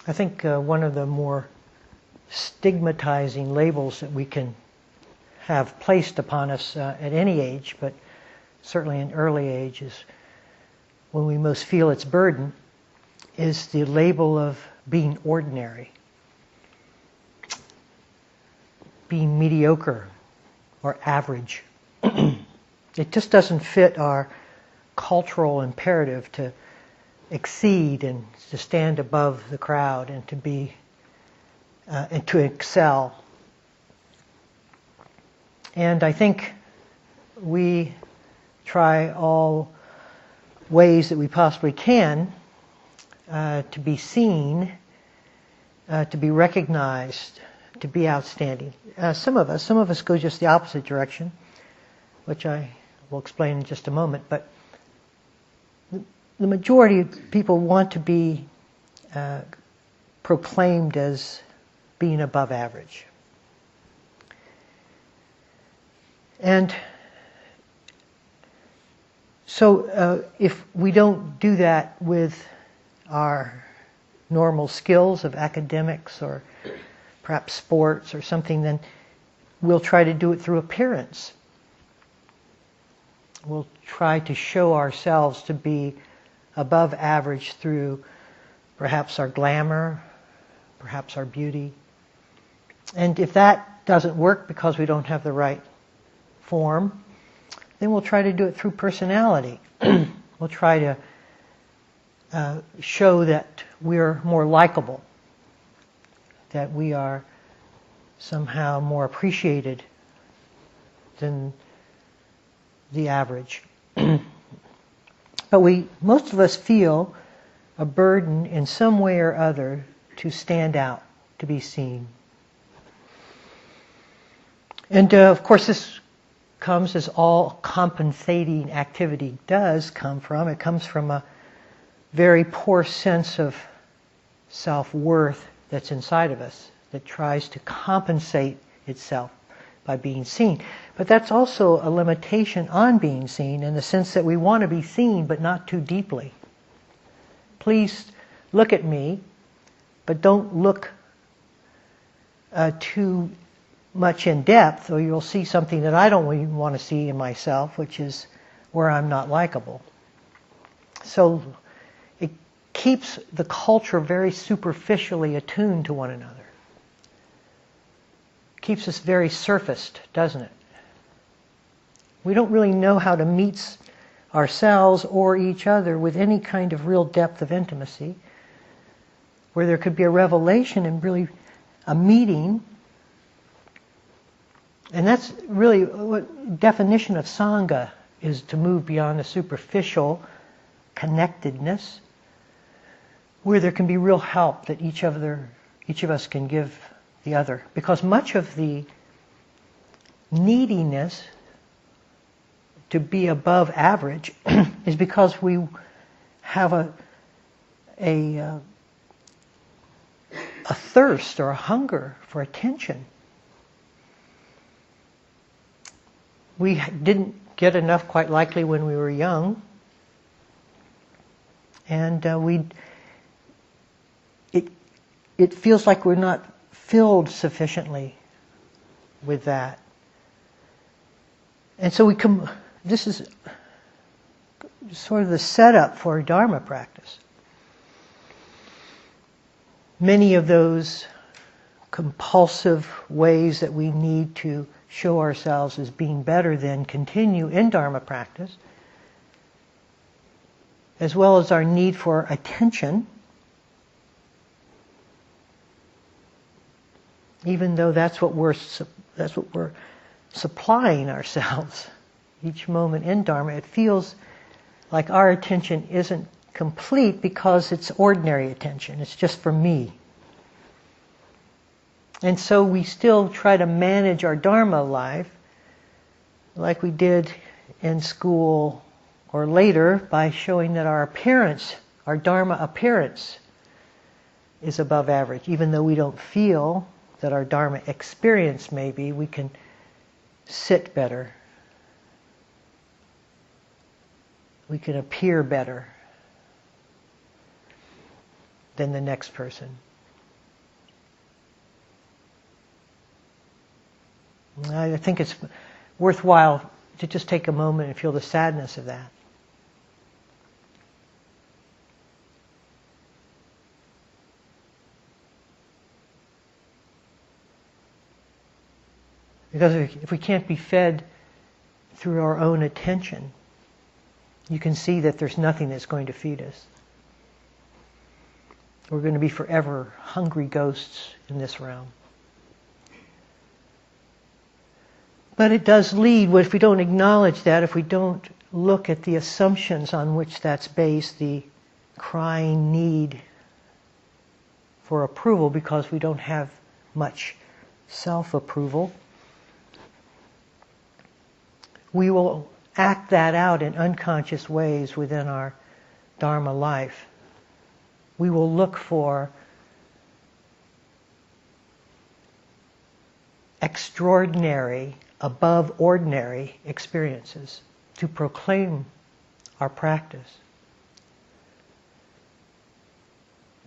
I think one of the more stigmatizing labels that we can have placed upon us at any age, but certainly in early age, is when we most feel its burden, is the label of being ordinary, being mediocre or average. It just doesn't fit our cultural imperative to exceed and to stand above the crowd and to be and to excel. And I think we try all ways that we possibly can to be seen, to be recognized, to be outstanding. Some of us go just the opposite direction, which I will explain in just a moment. But the majority of people want to be proclaimed as being above average. And so if we don't do that with our normal skills of academics or perhaps sports or something, then we'll try to do it through appearance. We'll try to show ourselves to be above average through perhaps our glamour, perhaps our beauty. And if that doesn't work because we don't have the right form, then we'll try to do it through personality. We'll try to show that we're more likable, that we are somehow more appreciated than the average. But most of us feel a burden in some way or other to stand out, to be seen. And of course this comes, as all compensating activity does come from, it comes from a very poor sense of self-worth that's inside of us, that tries to compensate itself by being seen. But that's also a limitation on being seen, in the sense that we want to be seen, but not too deeply. Please look at me, but don't look too much in depth, or you'll see something that I don't even want to see in myself, which is where I'm not likable. So it keeps the culture very superficially attuned to one another. Keeps us very surfaced, doesn't it? We don't really know how to meet ourselves or each other with any kind of real depth of intimacy, where there could be a revelation and really a meeting. And that's really what definition of Sangha is, to move beyond the superficial connectedness, where there can be real help that each of us can give the other. Because much of the neediness to be above average is because we have a thirst or a hunger for attention. We didn't get enough, quite likely, when we were young, and it feels like we're not filled sufficiently with that. And so this is sort of the setup for Dharma practice. Many of those compulsive ways that we need to show ourselves as being better than continue in Dharma practice, as well as our need for attention, even though that's what we're supplying ourselves each moment in Dharma. It feels like our attention isn't complete because it's ordinary attention. It's just for me. And so we still try to manage our Dharma life like we did in school or later, by showing that our appearance, our Dharma appearance, is above average. Even though we don't feel that our Dharma experience may be, we can sit better. We can appear better than the next person. I think it's worthwhile to just take a moment and feel the sadness of that. Because if we can't be fed through our own attention, you can see that there's nothing that's going to feed us. We're going to be forever hungry ghosts in this realm. But it does lead, if we don't acknowledge that, if we don't look at the assumptions on which that's based, the crying need for approval because we don't have much self-approval, we will act that out in unconscious ways within our dharma life. We will look for extraordinary, above ordinary experiences to proclaim our practice,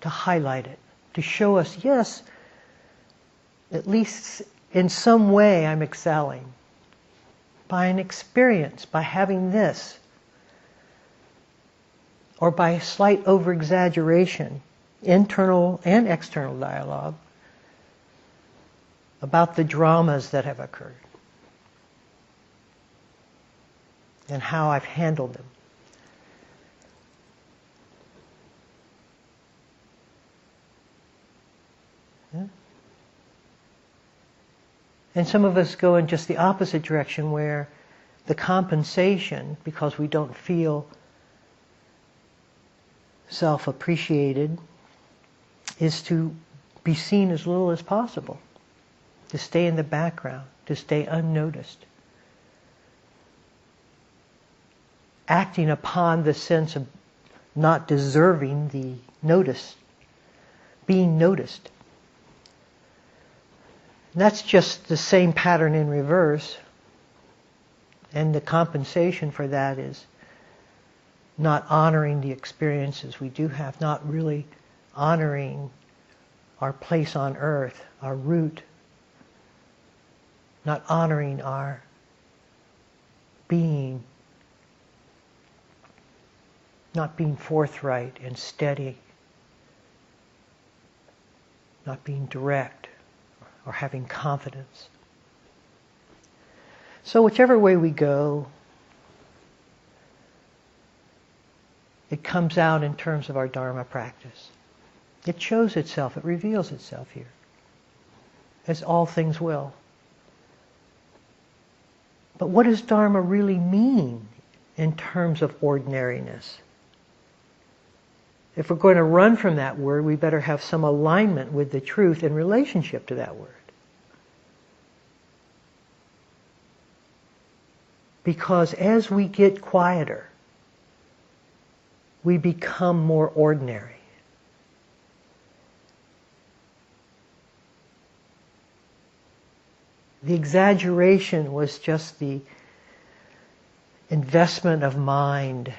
to highlight it, to show us, yes, at least in some way I'm excelling. By an experience, by having this, or by a slight over-exaggeration, internal and external dialogue, about the dramas that have occurred and how I've handled them. Yeah? And some of us go in just the opposite direction, where the compensation, because we don't feel self-appreciated, is to be seen as little as possible, to stay in the background, to stay unnoticed, acting upon the sense of not deserving the notice, being noticed. And that's just the same pattern in reverse, and the compensation for that is not honoring the experiences we do have, not really honoring our place on earth, our root, not honoring our being, not being forthright and steady, not being direct or having confidence. So whichever way we go, it comes out in terms of our Dharma practice. It shows itself, it reveals itself here, as all things will. But what does Dharma really mean in terms of ordinariness? If we're going to run from that word, we better have some alignment with the truth in relationship to that word. Because as we get quieter, we become more ordinary. The exaggeration was just the investment of mind.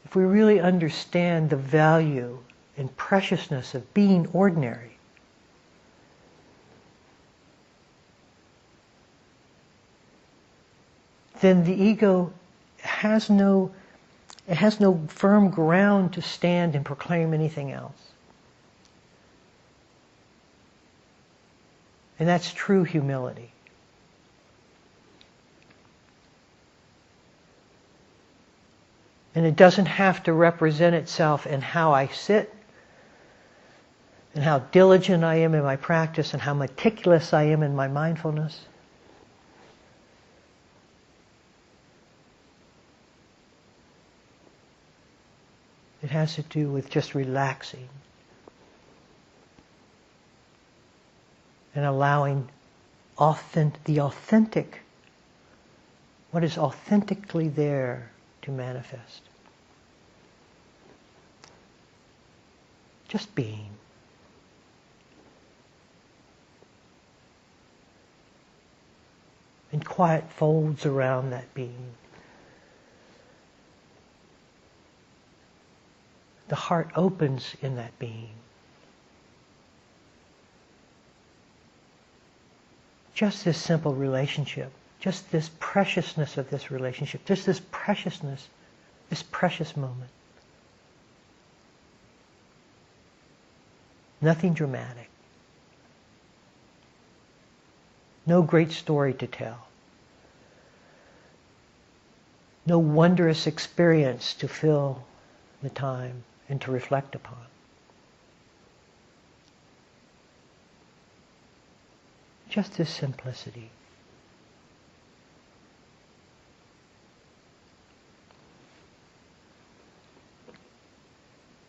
If we really understand the value and preciousness of being ordinary, then the ego has no firm ground to stand and proclaim anything else. And that's true humility. And it doesn't have to represent itself in how I sit, and how diligent I am in my practice, and how meticulous I am in my mindfulness. It has to do with just relaxing and allowing the authentic, what is authentically there, to manifest. Just being. And quiet folds around that being. The heart opens in that being. Just this simple relationship, just this preciousness of this relationship, just this preciousness, this precious moment. Nothing dramatic. No great story to tell. No wondrous experience to fill the time and to reflect upon. Just this simplicity.